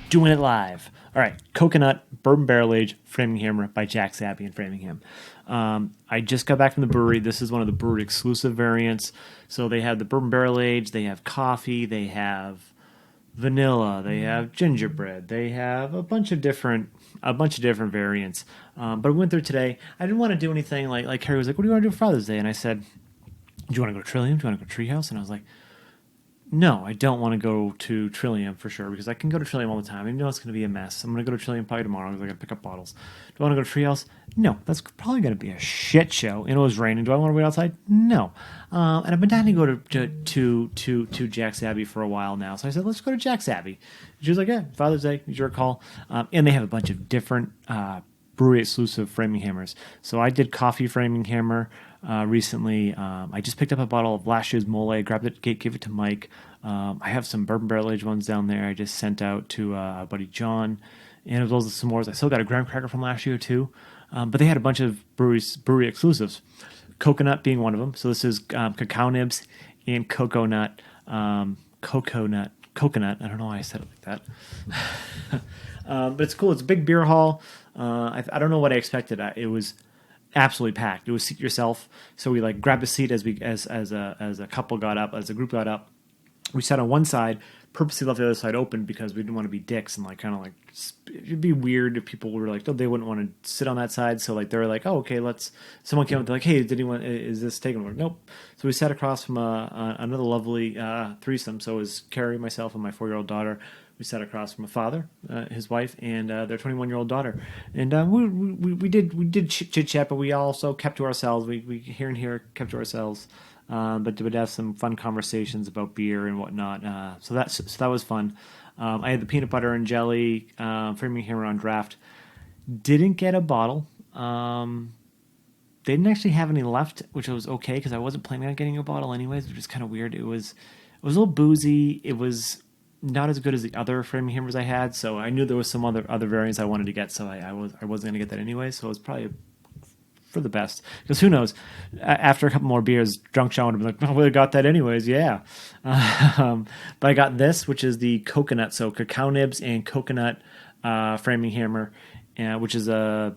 Doing it live. All right, Coconut Bourbon Barrel Age Framinghammer by Jack Sabby and Framingham. I just got back from the brewery. This is one of the brewery exclusive variants. So they have the Bourbon Barrel Age, they have coffee, they have vanilla, they have gingerbread, they have a bunch of different variants. But we went through today. I didn't want to do anything like Carrie was like, "What do you want to do for Father's Day?" And I said, "Do you want to go to Trillium? Do you want to go to Treehouse?" And I was like, no, I don't want to go to Trillium for sure because I can go to Trillium all the time. I know it's going to be a mess. I'm going to go to Trillium probably tomorrow because I got to pick up bottles. Do I want to go to Treehouse? No, that's probably going to be a shit show. And it was raining. Do I want to wait outside? No. And I've been dying to go to Jack's Abbey for a while now. So I said, let's go to Jack's Abbey. She was like, yeah, Father's Day, it's your call. And they have a bunch of different brewery exclusive framing hammers. So I did coffee framing hammer recently. I just picked up a bottle of last year's Mole. I grabbed it, gave it to Mike. I have some bourbon barrel aged ones down there. I just sent out to buddy John, and as well as the s'mores. I still got a graham cracker from last year too. But they had a bunch of brewery exclusives. Coconut being one of them. So this is cacao nibs and coconut. Coconut. I don't know why I said it like that. But it's cool. It's a big beer hall. I don't know what I expected. It was absolutely packed. It was seat yourself. So we like grabbed a seat as a couple got up, as a group got up. We sat on one side, purposely left the other side open because we didn't want to be dicks and like kind of like it'd be weird if people were like, oh, they wouldn't want to sit on that side. So like they were like, oh, okay, let's. Someone came up, they're like, hey, did anyone is this taken? We're like, nope. So we sat across from another lovely threesome. So it was Carrie, myself, and my 4-year-old daughter. We sat across from a father, his wife, and their 21-year-old daughter, and we did chit chat, but we also kept to ourselves. We here and here kept to ourselves, but would have some fun conversations about beer and whatnot. So that was fun. I had the peanut butter and jelly Framingham on draft. Didn't get a bottle. They didn't actually have any left, which was okay because I wasn't planning on getting a bottle anyways, which is kind of weird. It was a little boozy. It was not as good as the other framing hammers I had, so I knew there was some other variants I wanted to get, so I wasn't going to get that anyway, so it was probably for the best. Because who knows, after a couple more beers, Drunk Sean would have been like, oh, we got that anyways, yeah. But I got this, which is the coconut, so cacao nibs and coconut framing hammer, which is a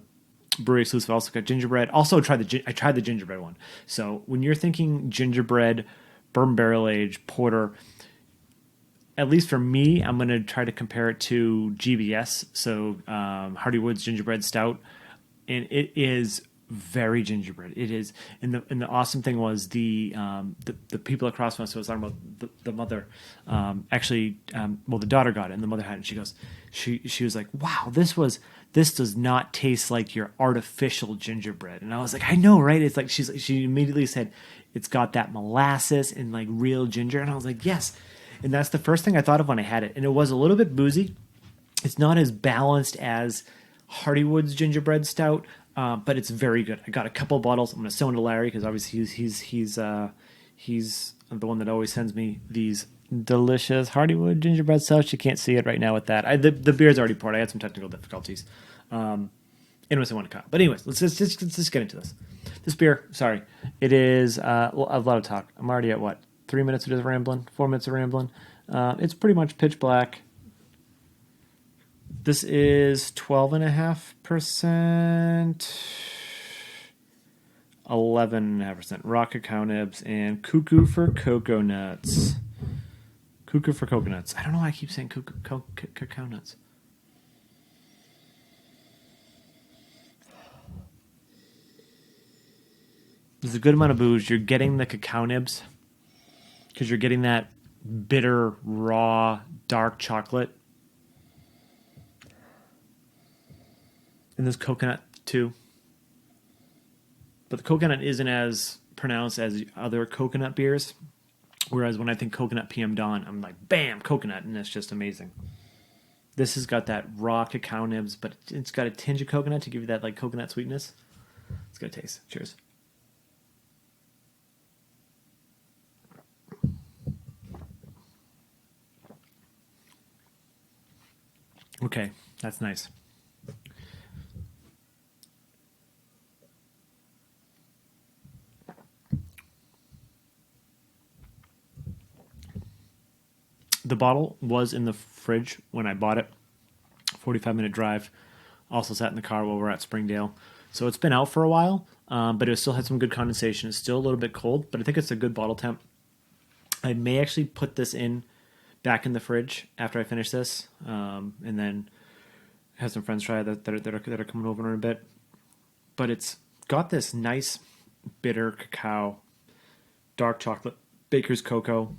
brewery exclusive. I also got gingerbread. Also I tried the gingerbread one. So when you're thinking gingerbread, bourbon barrel aged porter, at least for me, I'm going to try to compare it to GBS, so Hardywood's gingerbread stout, and it is very gingerbread. It is, and the awesome thing was the people across from us. So I was talking about the mother, the daughter got it, and the mother had it. And she goes, she was like, wow, this does not taste like your artificial gingerbread. And I was like, I know, right? It's like she immediately said, it's got that molasses and like real ginger, and I was like, yes. And that's the first thing I thought of when I had it. And it was a little bit boozy. It's not as balanced as Hardywood's gingerbread stout, but it's very good. I got a couple bottles. I'm going to sell them to Larry because obviously he's the one that always sends me these delicious Hardywood gingerbread stouts. You can't see it right now with that. The beer's already poured. I had some technical difficulties. Anyways, I want to cut. But anyways, let's just get into this. This beer, sorry, it is a lot of talk. I'm already at what? 3 minutes of just rambling, 4 minutes of rambling. It's pretty much pitch black. This is 12.5%, 11.5% raw cacao nibs, and cuckoo for cocoa nuts. Cuckoo for coconuts. I don't know why I keep saying cacao nuts. There's a good amount of booze. You're getting the cacao nibs because you're getting that bitter, raw, dark chocolate. And there's coconut too. But the coconut isn't as pronounced as other coconut beers. Whereas when I think coconut PM Dawn, I'm like, bam, coconut, and it's just amazing. This has got that raw cacao nibs, but it's got a tinge of coconut to give you that like coconut sweetness. It's good taste. Cheers. Okay, that's nice. The bottle was in the fridge when I bought it. 45-minute drive. Also sat in the car while we're at Springdale. So it's been out for a while, but it still had some good condensation. It's still a little bit cold, but I think it's a good bottle temp. I may actually put this back in the fridge after I finish this, and then have some friends try that are coming over in a bit. But it's got this nice bitter cacao, dark chocolate, baker's cocoa.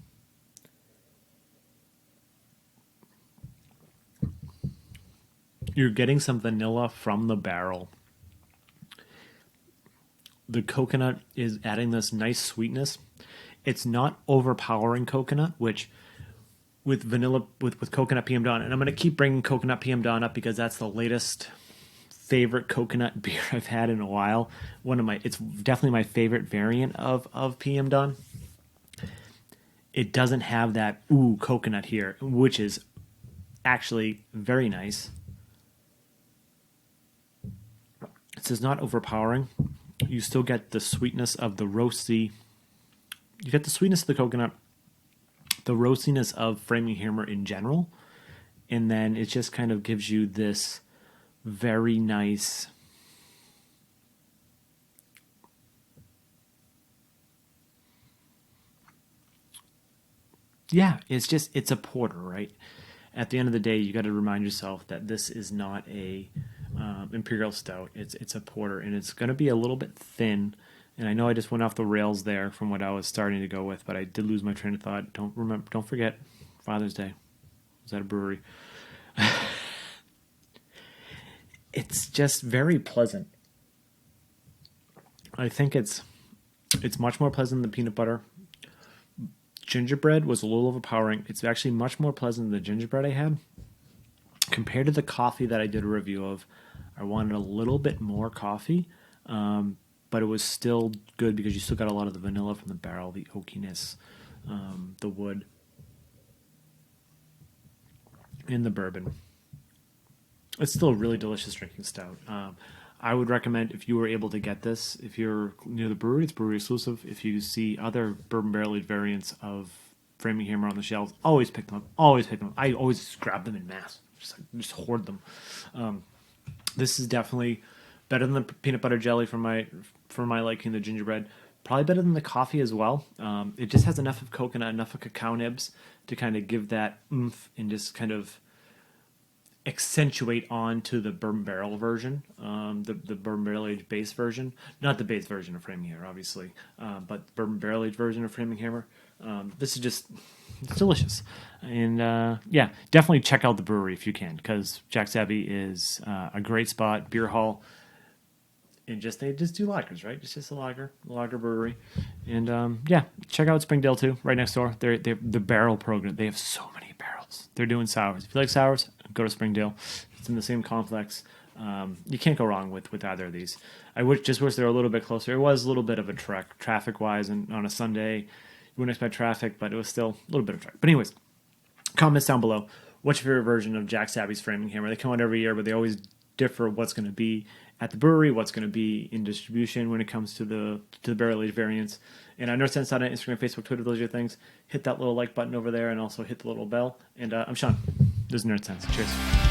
You're getting some vanilla from the barrel. The coconut is adding this nice sweetness. It's not overpowering coconut, which with vanilla, with coconut PM Dawn, and I'm going to keep bringing coconut PM Dawn up because that's the latest favorite coconut beer I've had in a while. It's definitely my favorite variant of PM Dawn. It doesn't have that coconut here, which is actually very nice. It's not overpowering. You still get the sweetness of the roasty. You get the sweetness of the coconut, the roastiness of Framinghammer in general, and then it just kind of gives you this very nice it's a porter, right? At the end of the day, you got to remind yourself that this is not a Imperial stout. It's a porter, and it's going to be a little bit thin. And I know I just went off the rails there from what I was starting to go with, but I did lose my train of thought. Don't forget Father's Day. I was at a brewery. It's just very pleasant. I think it's much more pleasant than peanut butter. Gingerbread was a little overpowering. It's actually much more pleasant than the gingerbread I had. Compared to the coffee that I did a review of, I wanted a little bit more coffee, but it was still good because you still got a lot of the vanilla from the barrel, the oakiness, the wood, and the bourbon. It's still a really delicious drinking stout. I would recommend, if you were able to get this, if you're near the brewery, it's brewery exclusive. If you see other bourbon barrel aged variants of Framinghammer on the shelves, always pick them up. Always pick them up. I always grab them in mass. Just hoard them. This is definitely better than the peanut butter jelly for my liking. The gingerbread, probably better than the coffee as well. It just has enough of coconut, enough of cacao nibs to kind of give that oomph and just kind of accentuate onto the bourbon barrel version, the bourbon barrel aged base version, not the base version of Framinghammer, obviously, but the bourbon barrel aged version of Framinghammer. This is just, it's delicious, and definitely check out the brewery if you can, because Jack's Abbey is a great spot, beer hall, and they just do lagers, right? It's just a lager brewery, and check out Springdale too, right next door. They're the barrel program. They have so many barrels. They're doing sours. If you like sours, go to Springdale. It's in the same complex. You can't go wrong with either of these. I wish they were a little bit closer. It was a little bit of a trek, traffic-wise, and on a Sunday, you wouldn't expect traffic, but it was still a little bit of a trek. But anyways, comments down below. What's your favorite version of Jack's Abbey's Framinghammer? They come out every year, but they always differ what's going to be at the brewery, what's going to be in distribution when it comes to the barrel-aged variants. And on Nerdsense.net, Instagram, Facebook, Twitter, those are your things. Hit that little like button over there and also hit the little bell. And I'm Sean. This is Nerdsense. Cheers.